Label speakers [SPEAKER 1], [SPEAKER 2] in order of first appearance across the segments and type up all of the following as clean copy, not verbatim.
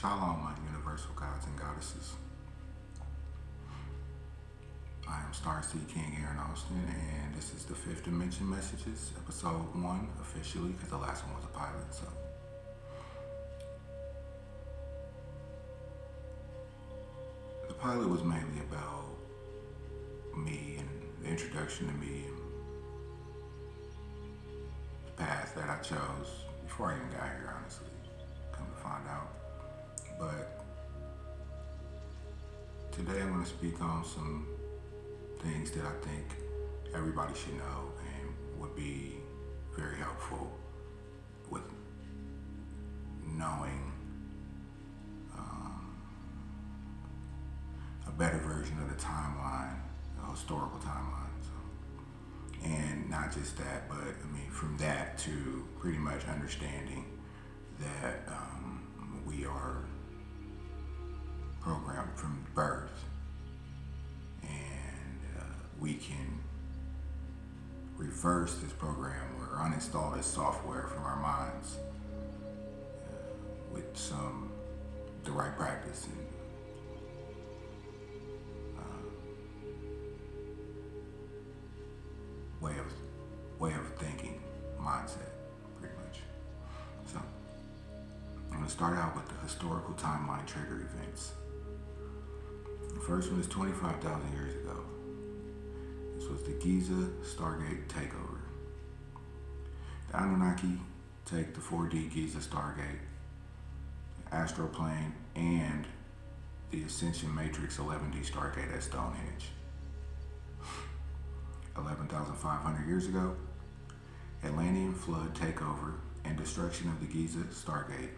[SPEAKER 1] Shalom, my universal gods and goddesses. I am Starseed King Aaron Austin, and this is the Fifth Dimension Messages, episode 1, officially, because the last one was a pilot, so. The pilot was mainly about me and the introduction to me and the path that I chose before I even got here, honestly, come to find out. But today I'm going to speak on some things that I think everybody should know and would be very helpful with knowing a better version of the timeline, the historical timeline. So, and not just that, but I mean from that to pretty much understanding that we are programmed from birth, and we can reverse this program or uninstall this software from our minds with the right practice and way of thinking, mindset, pretty much. So I'm going to start out with the historical timeline trigger events. The first one is 25,000 years ago. This was the Giza Stargate takeover. The Anunnaki take the 4D Giza Stargate, the astral plane, and the Ascension Matrix 11D Stargate at Stonehenge. 11,500 years ago, Atlantean flood takeover and destruction of the Giza Stargate.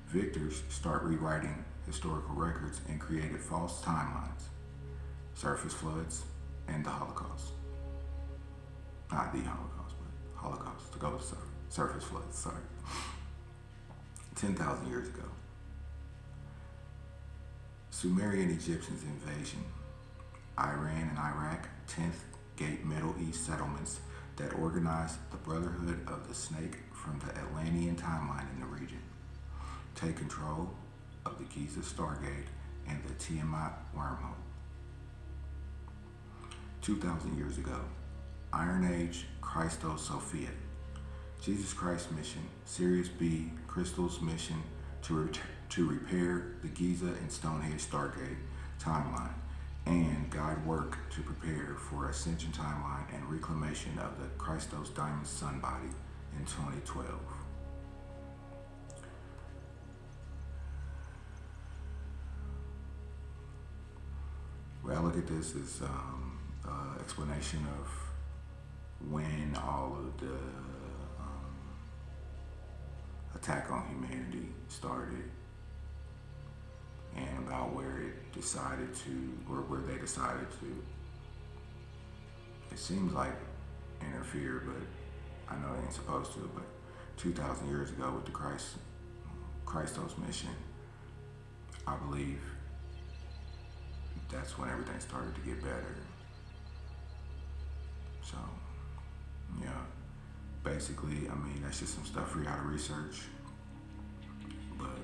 [SPEAKER 1] Victors start rewriting historical records and created false timelines, surface floods, and the Holocaust. Not the Holocaust, but Holocaust, to go with surface floods, sorry. 10,000 years ago, Sumerian Egyptians invasion, Iran and Iraq, 10th Gate Middle East settlements that organized the Brotherhood of the Snake from the Atlantean timeline in the region, take control of the Giza Stargate and the Tiamat wormhole. 2,000 years ago, Iron Age Christosophia, Jesus Christ mission, Sirius B Crystal's mission to repair the Giza and Stonehenge Stargate timeline, and God work to prepare for Ascension timeline and reclamation of the Christos Diamond Sun body in 2012. Well, I look at this as explanation of when all of the attack on humanity started, and about where it decided to, or where they decided to, it seems like interfere, but I know they ain't supposed to, but 2,000 years ago with the Christos mission, I believe that's when everything started to get better. So, yeah, basically, I mean, that's just some stuff for y'all to research, but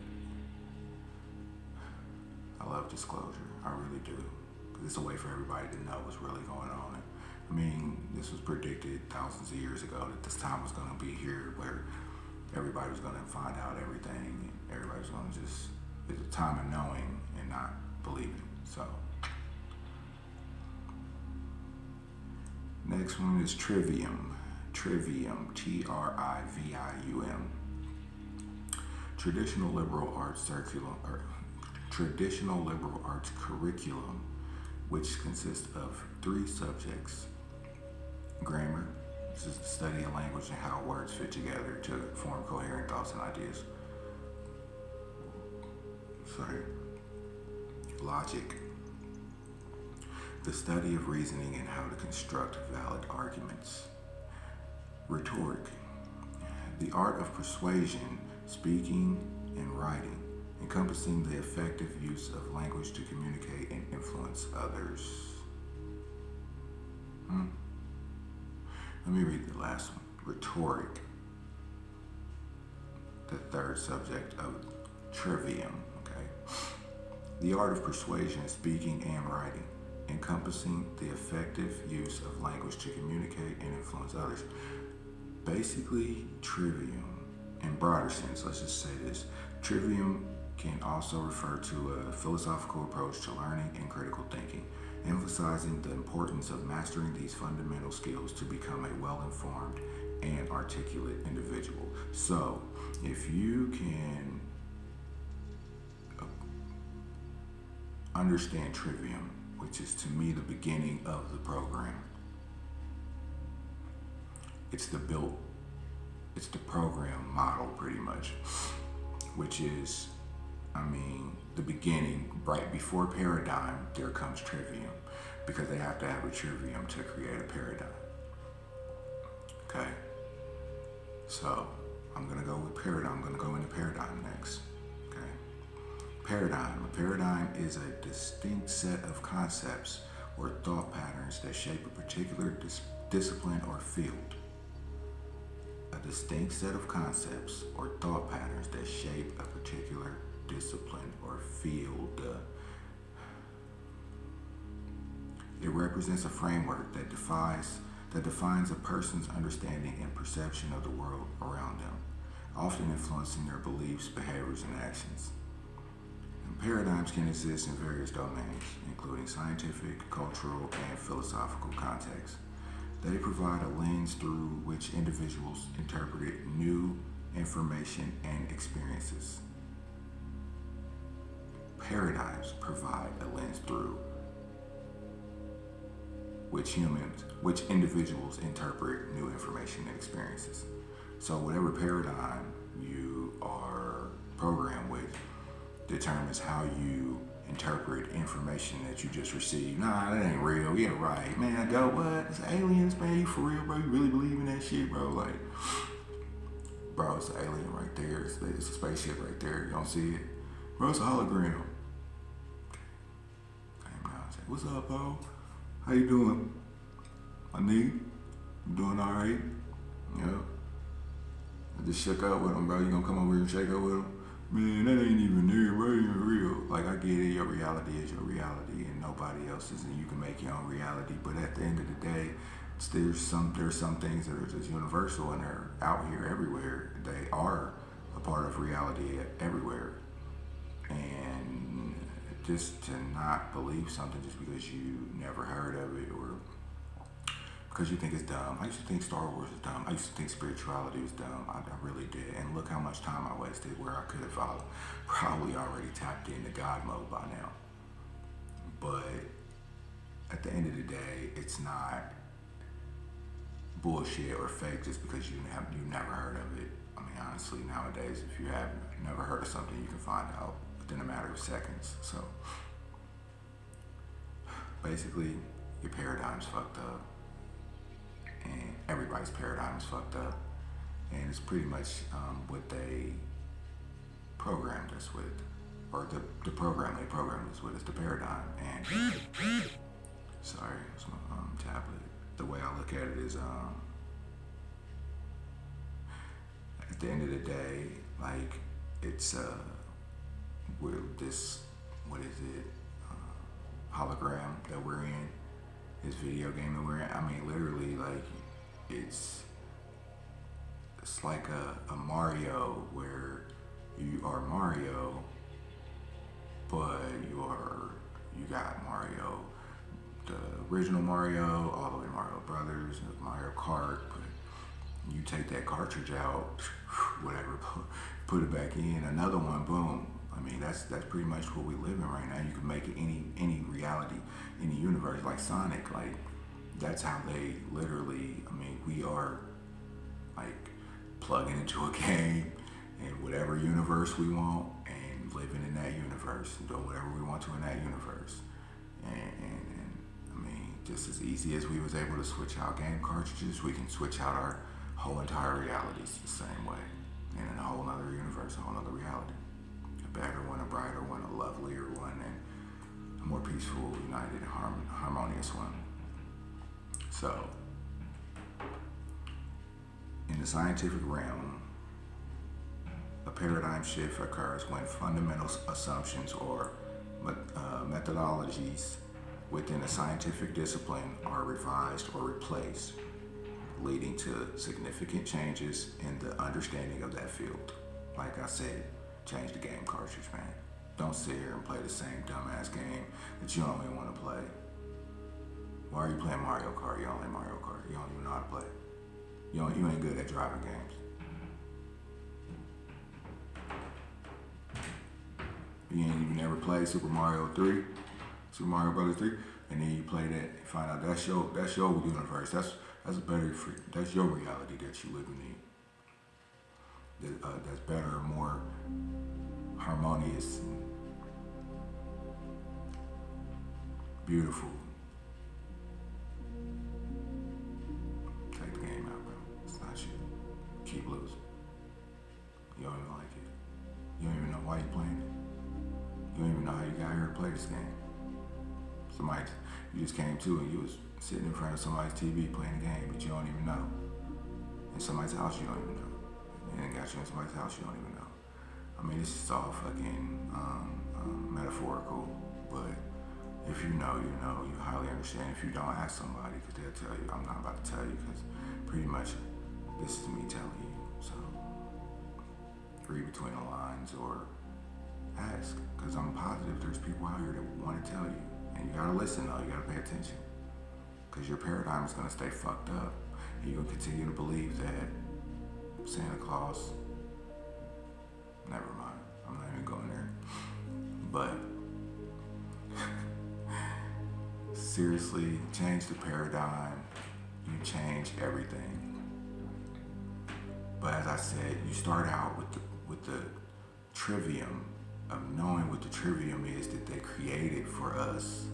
[SPEAKER 1] I love disclosure, I really do, because it's a way for everybody to know what's really going on. I mean, this was predicted thousands of years ago that this time was going to be here where everybody was going to find out everything, and everybody was going to just, it's a time of knowing and not believing. So, next one is TRIVIUM. TRIVIUM, T-R-I-V-I-U-M. Traditional liberal arts curriculum, which consists of 3 subjects. Grammar, this is the study of language and how words fit together to form coherent thoughts and ideas. Sorry. Logic, the study of reasoning and how to construct valid arguments. Rhetoric, the art of persuasion, speaking and writing, encompassing the effective use of language to communicate and influence others. Let me read the last one. Rhetoric, the third subject of TRIVIUM, The art of persuasion, speaking and writing, encompassing the effective use of language to communicate and influence others. Basically, trivium, in broader sense, let's just say this, trivium can also refer to a philosophical approach to learning and critical thinking, emphasizing the importance of mastering these fundamental skills to become a well-informed and articulate individual. So, if you can understand trivium, which is to me the beginning of the program, it's the program model pretty much, which is, the beginning. Right before paradigm, there comes trivium, because they have to have a trivium to create a paradigm. Okay, so I'm gonna go with paradigm. I'm gonna go into paradigm next. Okay, paradigm. A paradigm is a distinct set of concepts or thought patterns that shape a particular discipline or field. A distinct set of concepts or thought patterns that shape a particular discipline or field. It represents a framework that defines a person's understanding and perception of the world around them, often influencing their beliefs, behaviors, and actions. And paradigms can exist in various domains, including scientific, cultural, and philosophical contexts. They provide a lens through which individuals interpret new information and experiences. Paradigms provide a lens through which individuals interpret new information and experiences. So whatever paradigm you are programmed with determines how you interpret information that you just received. Nah, that ain't real. Yeah, right. Man, go what? It's aliens, man. You for real, bro? You really believe in that shit, bro? Like, bro, it's an alien right there. It's a spaceship right there. You don't see it? Bro, it's a hologram. Came down and said, what's up, bro? How you doing? My nigga? You doing all right? Yep. I just shook up with him, bro. You gonna come over here and shake up with him? Man, that ain't even there, bro. Ain't even real. Like, I get it. Your reality is your reality, and nobody else's, and you can make your own reality. But at the end of the day, there's some things that are just universal, and they're out here everywhere. They are a part of reality everywhere. And just to not believe something just because you never heard of it or because you think it's dumb. I used to think Star Wars was dumb. I used to think spirituality was dumb. I really did. And look how much time I wasted where I could have probably already tapped into God mode by now. But at the end of the day, it's not bullshit or fake just because you never heard of it. I mean, honestly, nowadays, if you have never heard of something, you can find out within a matter of seconds. So basically, your paradigm's fucked up. And everybody's paradigm is fucked up, and it's pretty much what they programmed us with, or the program they programmed us with is the paradigm. And sorry, it's my tablet. The way I look at it is, at the end of the day, like it's with this, what is it, hologram that we're in. This video game that we're in, I mean, literally, like, it's like a Mario where you are Mario, but you got Mario, the original Mario, all the way to Mario Brothers, Mario Kart, but you take that cartridge out, whatever, put it back in, another one, boom. I mean, that's pretty much what we live in right now. You can make it any reality, any universe, like Sonic. Like, that's how they literally, I mean, we are like plugging into a game in whatever universe we want and living in that universe, doing whatever we want to in that universe. And I mean, just as easy as we was able to switch out game cartridges, we can switch out our whole entire realities the same way, and in a whole other universe, a whole other reality. A better one, a brighter one, a lovelier one, and a more peaceful, united, harmonious one. So, in the scientific realm, a paradigm shift occurs when fundamental assumptions or methodologies within a scientific discipline are revised or replaced, leading to significant changes in the understanding of that field. Like I said, change the game cartridge, man. Don't sit here and play the same dumbass game that you don't even want to play. Why are you playing Mario Kart? You don't like Mario Kart. You don't even know how to play. You ain't good at driving games. You ain't even never played Super Mario Brothers 3, and then you play that and find out that's your universe. That's your reality that you living in. That's better, more harmonious, and beautiful. Take the game out, bro. It's not you. Keep losing. You don't even like it. You don't even know why you're playing it. You don't even know how you got here to play this game. You just came to and you was sitting in front of somebody's TV playing the game, but you don't even know. In somebody's house, you don't even know. And it got you in somebody's house, you don't even know. I mean, this is all fucking metaphorical, but if you know, you know. You highly understand. If you don't, ask somebody, because they'll tell you. I'm not about to tell you, because pretty much this is me telling you. So read between the lines or ask, because I'm positive there's people out here that want to tell you. And you gotta listen though, you gotta pay attention. Because your paradigm is gonna stay fucked up. And you're gonna continue to believe that Santa Claus, never mind, I'm not even going there. But seriously, change the paradigm, you change everything. But as I said, you start out with the trivium of knowing what the trivium is that they created for us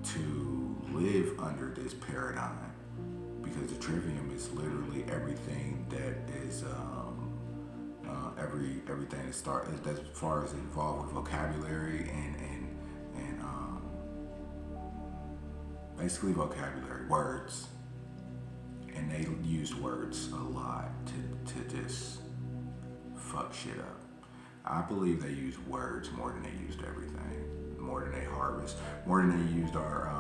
[SPEAKER 1] to live under this paradigm, because the trivium is literally everything that is everything that as far as involved with vocabulary and basically vocabulary, words, and they used words a lot to just fuck shit up. I believe they used words more than they used everything, more than they more than they used our,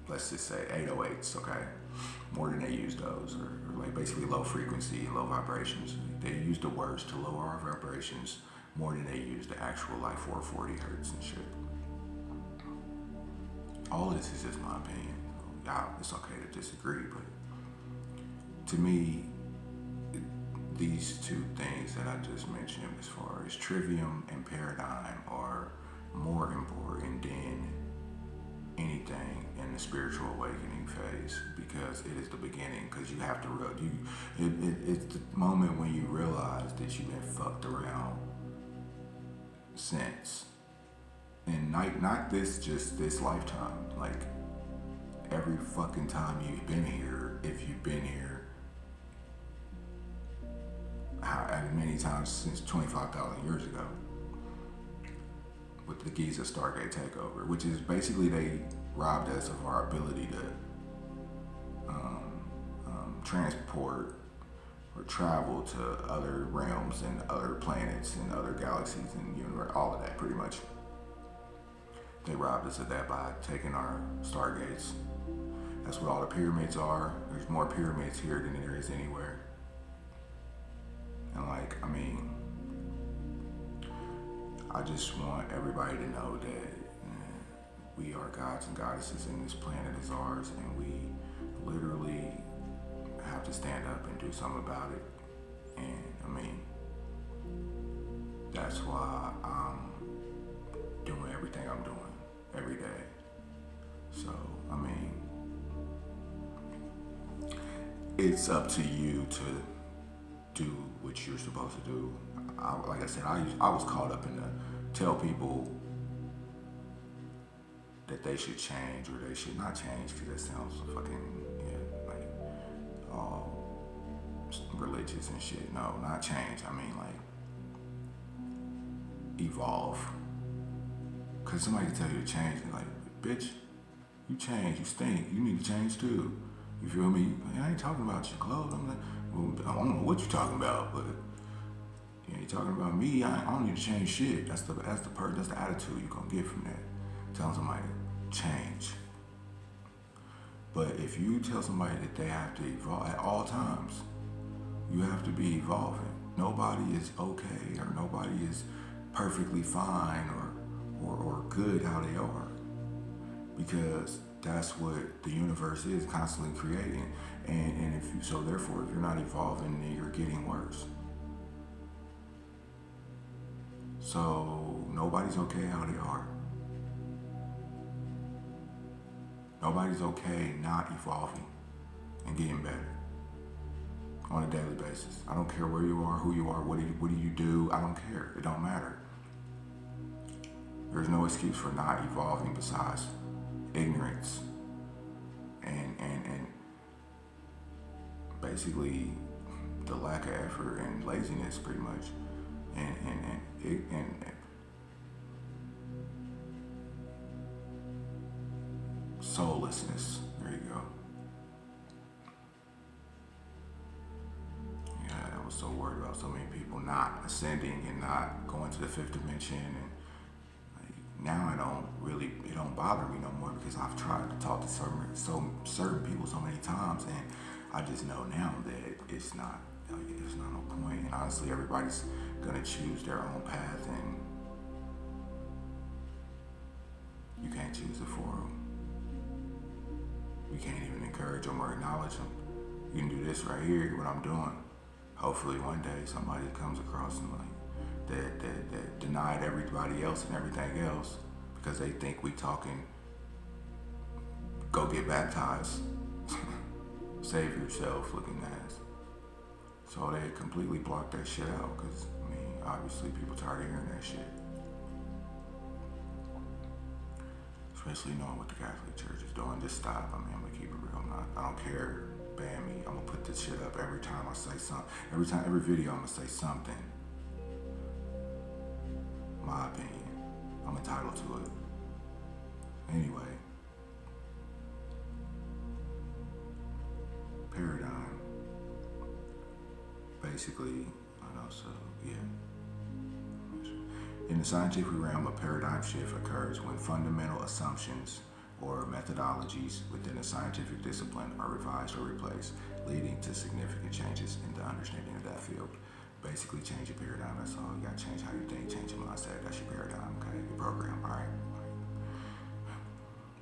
[SPEAKER 1] let's just say 808s, okay? More than they used those, or like basically low frequency, low vibrations. They used the words to lower our vibrations more than they used the actual like 440 hertz and shit. All this is just my opinion. Y'all, it's okay to disagree, but to me, these two things that I just mentioned as far as trivium and paradigm are more important than anything in the spiritual awakening phase, because it is the beginning. Because you have to it's the moment when you realize that you've been fucked around since, and not just this lifetime, like every fucking time you've been here, if you've been here many times since 25,000 years ago with the Giza Stargate takeover, which is basically they robbed us of our ability to transport or travel to other realms and other planets and other galaxies and universe, all of that pretty much. They robbed us of that by taking our stargates. That's what all the pyramids are. There's more pyramids here than there is anywhere. And like, I mean, I just want everybody to know that we are gods and goddesses, and this planet is ours, and we literally have to stand up and do something about it. And I mean, that's why I'm doing everything I'm doing every day. So, I mean, it's up to you to do what you're supposed to do. Like I said, I was caught up in the tell people that they should change or they should not change, because that sounds fucking, like all religious and shit. No, not change. I mean like evolve. Because somebody can tell you to change and like, bitch, you change, you stink, you need to change too. You feel me? I ain't talking about your clothes. I'm like, well, I don't know what you're talking about, but You know, you're talking about me, I don't need to change shit. That's the attitude you're gonna get from that. Telling somebody to change. But if you tell somebody that they have to evolve at all times, you have to be evolving. Nobody is okay or nobody is perfectly fine or good how they are. Because that's what the universe is constantly creating. And if you, so therefore, if you're not evolving, then you're getting worse. So nobody's okay how they are. Nobody's okay not evolving and getting better on a daily basis. I don't care where you are, who you are, what do you do. I don't care. It don't matter. There's no excuse for not evolving besides ignorance and basically the lack of effort and laziness, pretty much, and soullessness. There you go. Yeah, I was so worried about so many people not ascending and not going to the fifth dimension, and now it don't bother me no more because I've tried to talk to certain people so many times, and I just know now that it's not no point. And honestly, everybody's gonna choose their own path, and you can't choose it for them. You can't even encourage them or acknowledge them. You can do this right here, what I'm doing. Hopefully one day somebody comes across and that denied everybody else and everything else because they think we talking go get baptized, save yourself looking ass. So they completely blocked that shit out because, I mean, obviously people tired of hearing that shit. Especially knowing what the Catholic Church is doing. Just stop. I mean, I'm gonna keep it real. I don't care. Ban me. I'm gonna put this shit up every time I say something. Every video I'm gonna say something. My opinion. I'm entitled to it. Anyway. Paradigm. Basically, I know, so, yeah. In the scientific realm, a paradigm shift occurs when fundamental assumptions or methodologies within a scientific discipline are revised or replaced, leading to significant changes in the understanding of that field. Basically, change your paradigm, that's all. You gotta change how you think, change your mindset, that's your paradigm, okay? Your program, all right?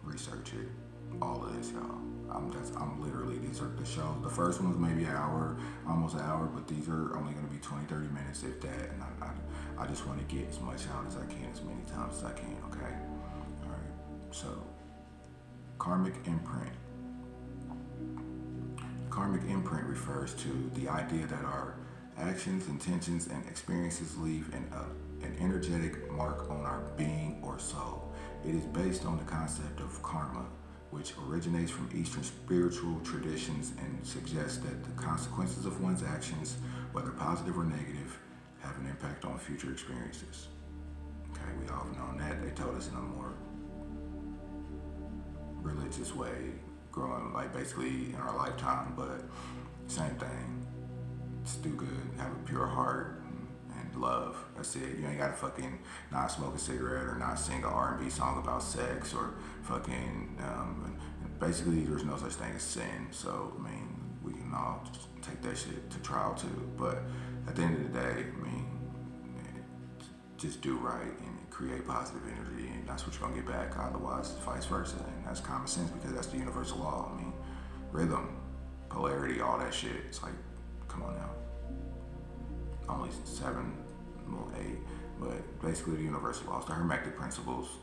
[SPEAKER 1] Research it. All of this, y'all. I'm literally, these are the shows. The first one was maybe an hour, almost an hour, but these are only gonna be 20, 30 minutes, if that, and I just wanna get as much out as I can, as many times as I can, okay? All right, so, karmic imprint. Karmic imprint refers to the idea that our actions, intentions, and experiences leave an energetic mark on our being or soul. It is based on the concept of karma, which originates from Eastern spiritual traditions and suggests that the consequences of one's actions, whether positive or negative, have an impact on future experiences. Okay, we all have known that. They told us in a more religious way, growing, like basically in our lifetime, but same thing. Just do good, have a pure heart, and love. That's it. You ain't gotta fucking not smoke a cigarette or not sing an R&B song about sex or fucking, basically there's no such thing as sin. So, I mean, we can all just take that shit to trial too. But at the end of the day, I mean, just do right and create positive energy, and that's what you're gonna get back. Otherwise, vice versa. And that's common sense because that's the universal law. I mean, rhythm, polarity, all that shit. It's like, come on now. Only 7, well 8, but basically the universal laws, the hermetic principles,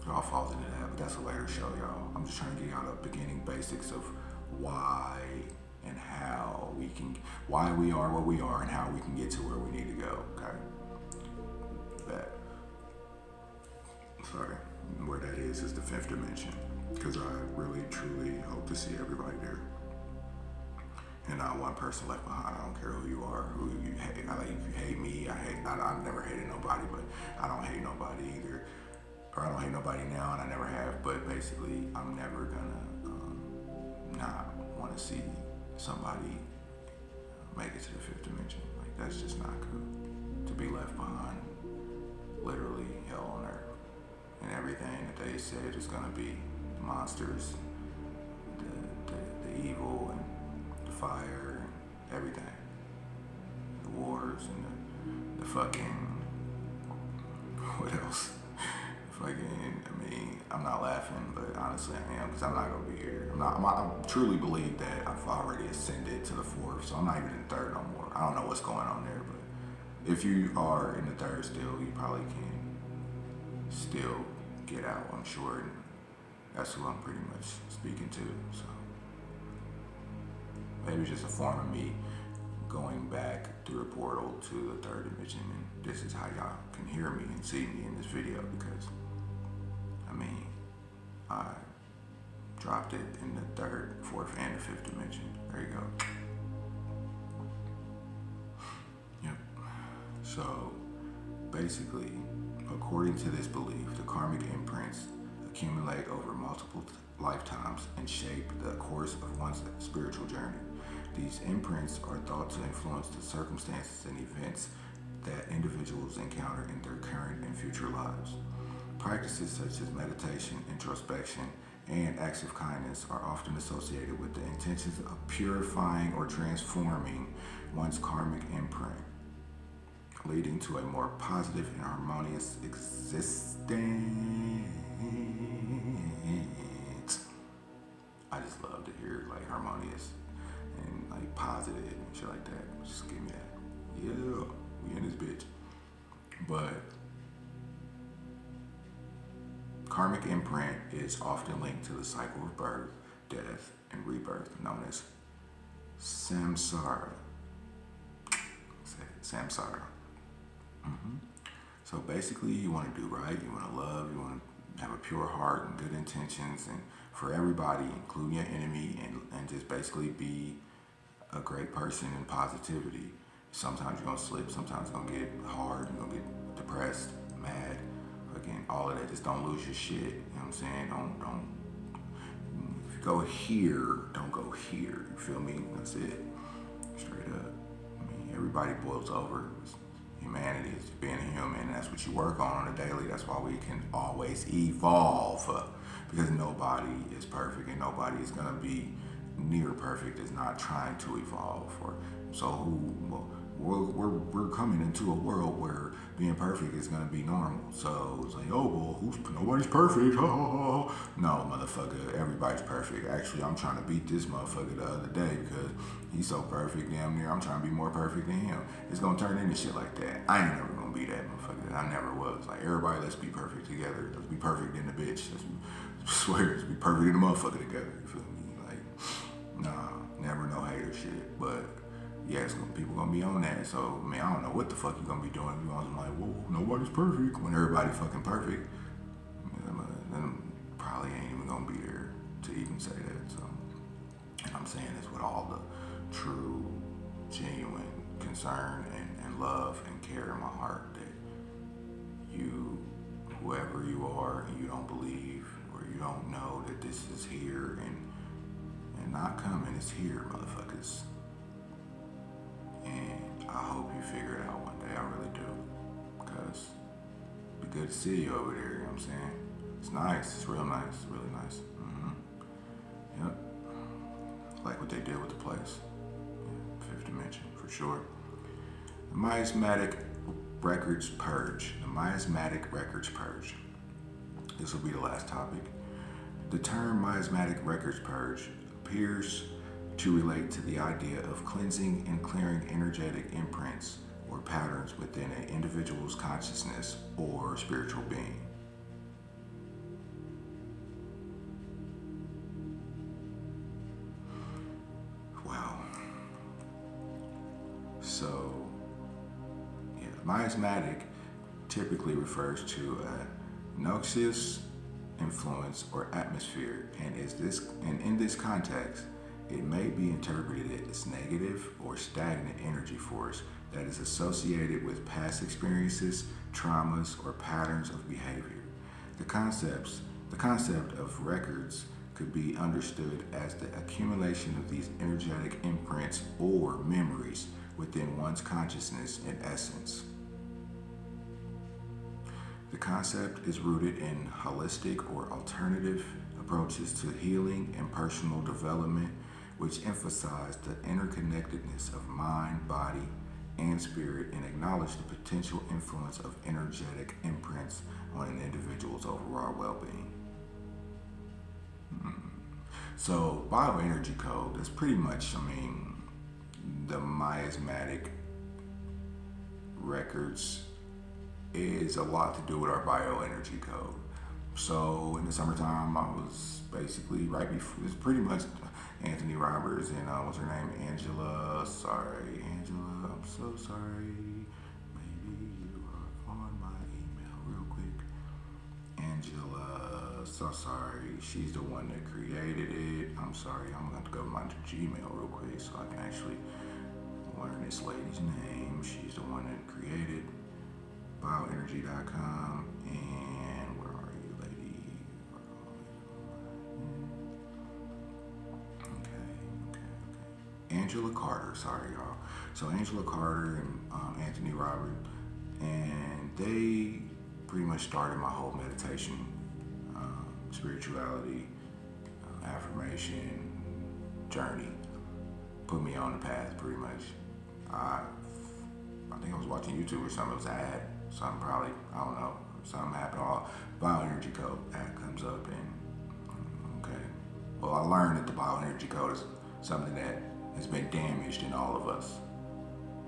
[SPEAKER 1] it all falls into that, but that's a later show, y'all. I'm just trying to get y'all the beginning basics of why and how we can, why we are what we are and how we can get to where we need to go, okay? That, sorry, where that is the 5th dimension, because I really, truly hope to see everybody there. And not one person left behind. I don't care who you are, who you hate. If you hate me, I've never hated nobody, but I don't hate nobody either. Or I don't hate nobody now, and I never have. But basically, I'm never gonna not want to see somebody make it to the 5th dimension. Like, That's just not good. To be left behind, literally hell on earth. And everything that they said is gonna be the monsters, the evil, and the fire, and everything. The wars, and the fucking, what else? Fucking, I mean, I'm not laughing, but honestly I am, because I'm not gonna be here. I truly believe that I've already ascended to the fourth, so I'm not even in the third no more. I don't know what's going on there, but if you are in the third still, you probably can still get out, I'm sure, and that's who I'm pretty much speaking to. So maybe it's just a form of me going back through a portal to the third dimension, and this is how y'all can hear me and see me in this video, because I mean, I dropped it in the third, fourth, and the fifth dimension. There you go. Yep. So basically, according to this belief, the karmic imprints accumulate over multiple lifetimes and shape the course of one's spiritual journey. These imprints are thought to influence the circumstances and events that individuals encounter in their current and future lives. Practices such as meditation, introspection, and acts of kindness are often associated with the intentions of purifying or transforming one's karmic imprint, leading to a more positive and harmonious existence. I just love to hear like harmonious and like positive and shit like that. Just give me that. Yeah, we in this bitch. But karmic imprint is often linked to the cycle of birth, death, and rebirth, known as samsara. Samsara. So basically, you want to do right, you want to love, you want to have a pure heart and good intentions, and for everybody, including your enemy, and just basically be a great person in positivity. Sometimes you're going to slip, sometimes it's going to get hard, you're going to get depressed, mad, again, all of that. Just don't lose your shit, you know what I'm saying? Don't, if you go here, don't go here, you feel me? That's it, straight up. I mean, everybody boils over. Humanity is being a human, and that's what you work on a daily. That's why we can always evolve, because nobody is perfect, and nobody is going to be near perfect is not trying to evolve. We're coming into a world where being perfect is gonna be normal. So it's like, oh well, nobody's perfect. No, motherfucker, everybody's perfect. Actually, I'm trying to beat this motherfucker the other day because he's so perfect, damn near. I'm trying to be more perfect than him. It's gonna turn into shit like that. I ain't never gonna be that motherfucker. I never was. Like, everybody, let's be perfect together. Let's be perfect in the bitch. Let's be perfect in the motherfucker together. You feel me? Like, nah, never no hater shit, but. Yes, people gonna be on that. So, I mean, I don't know what the fuck you gonna be doing. You gonna be like, whoa, nobody's perfect. When everybody fucking perfect, then probably ain't even gonna be there to even say that. So, and I'm saying this with all the true, genuine concern and love and care in my heart that you, whoever you are, and you don't believe or you don't know that this is here and not coming, it's here, motherfuckers. And I hope you figure it out one day. I really do. Because it'd be good to see you over there, you know what I'm saying? It's nice. It's real nice. It's really nice. Yep. Like what they did with the place. Yeah, fifth dimension, for sure. The miasmatic records purge. The miasmatic records purge. This will be the last topic. The term miasmatic records purge appears to relate to the idea of cleansing and clearing energetic imprints or patterns within an individual's consciousness or spiritual being. Wow. So, yeah, miasmatic typically refers to a noxious influence or atmosphere, and in this context, it may be interpreted as negative or stagnant energy force that is associated with past experiences, traumas, or patterns of behavior. The concept of records could be understood as the accumulation of these energetic imprints or memories within one's consciousness in essence. The concept is rooted in holistic or alternative approaches to healing and personal development, which emphasize the interconnectedness of mind, body, and spirit, and acknowledge the potential influence of energetic imprints on an individual's overall well-being. So, bioenergy code is pretty much, the miasmatic records is a lot to do with our bioenergy code. So in the summertime, I was basically right before, it was pretty much Anthony Roberts and what's her name, Angela, I'm so sorry, maybe you are on my email real quick. Angela, so sorry, she's the one that created it. I'm sorry, I'm going to go to my Gmail real quick so I can actually learn this lady's name. She's the one that created bioenergy.com, and where are you, lady? Okay. Angela Carter, sorry y'all. So Angela Carter and Anthony Robert, and they pretty much started my whole meditation, spirituality, affirmation journey. Put me on the path pretty much. I think I was watching YouTube or something. It was an ad. Something probably, I don't know, something happened. All bioenergy code ad comes up, and okay. Well, I learned that the bioenergy code is something that has been damaged in all of us.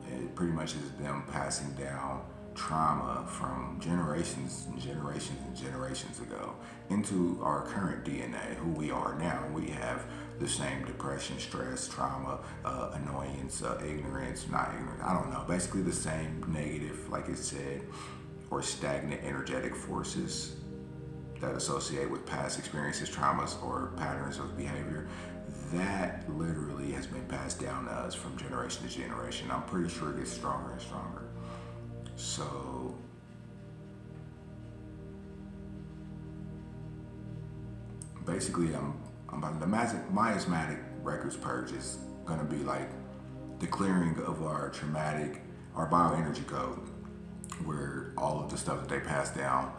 [SPEAKER 1] It pretty much is them passing down trauma from generations and generations and generations ago into our current DNA, who we are now. We have the same depression, stress, trauma, annoyance, ignorance, not ignorance, I don't know, basically the same negative, like it said, or stagnant energetic forces that associate with past experiences, traumas, or patterns of behavior. That literally has been passed down to us from generation to generation. I'm pretty sure it gets stronger and stronger. So basically, the miasmatic records purge is gonna be like the clearing of our bioenergy code, where all of the stuff that they pass down,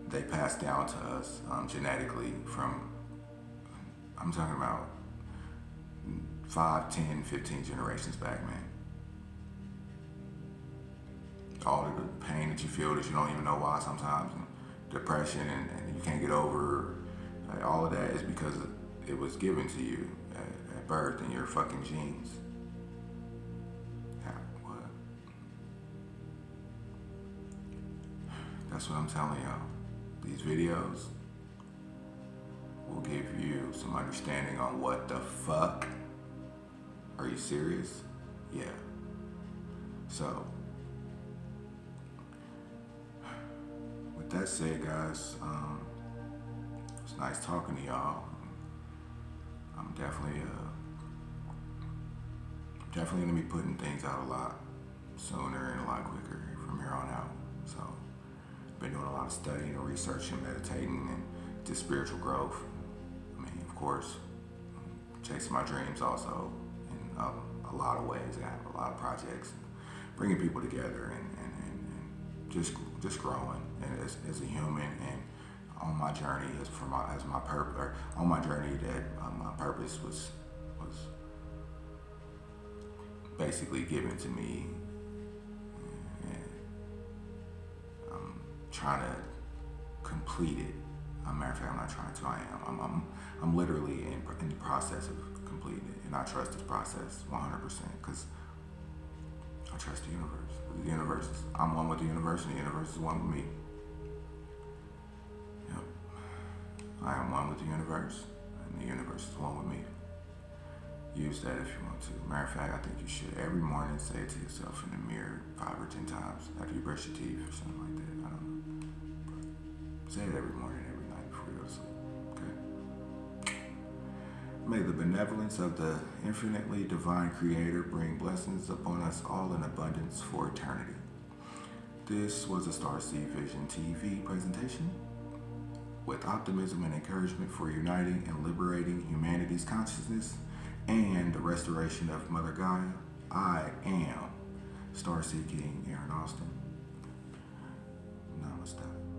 [SPEAKER 1] they pass down to us genetically from, I'm talking about 5, 10, 15 generations back, man. All of the pain that you feel that you don't even know why sometimes, and depression and you can't get over, like, all of that is because it was given to you at birth in your fucking genes. What? That's what I'm telling y'all. These videos will give you some understanding on what the fuck. Are you serious? Yeah. So, with that said, guys, it's nice talking to y'all. I'm definitely gonna be putting things out a lot sooner and a lot quicker from here on out. So, been doing a lot of studying and researching, meditating, and just spiritual growth. Of course, chasing my dreams also in a lot of ways. I have a lot of projects, bringing people together and just growing and as a human, and on my journey my purpose was basically given to me, and I'm trying to complete it. As a matter of fact, I'm not trying to. I am. I'm literally in the process of completing it, and I trust this process 100% because I trust the universe. The universe is, I'm one with the universe, and the universe is one with me. Yep. I am one with the universe, and the universe is one with me. Use that if you want to. Matter of fact, I think you should every morning say it to yourself in the mirror 5 or 10 times after you brush your teeth or something like that. I don't know. But say it every morning, every night before you go to sleep. Okay? May the benevolence of the infinitely divine Creator bring blessings upon us all in abundance for eternity. This was a Starseed Vision TV presentation with optimism and encouragement for uniting and liberating humanity's consciousness and the restoration of Mother Gaia, I am Starseed King Aaron Austin. Namaste.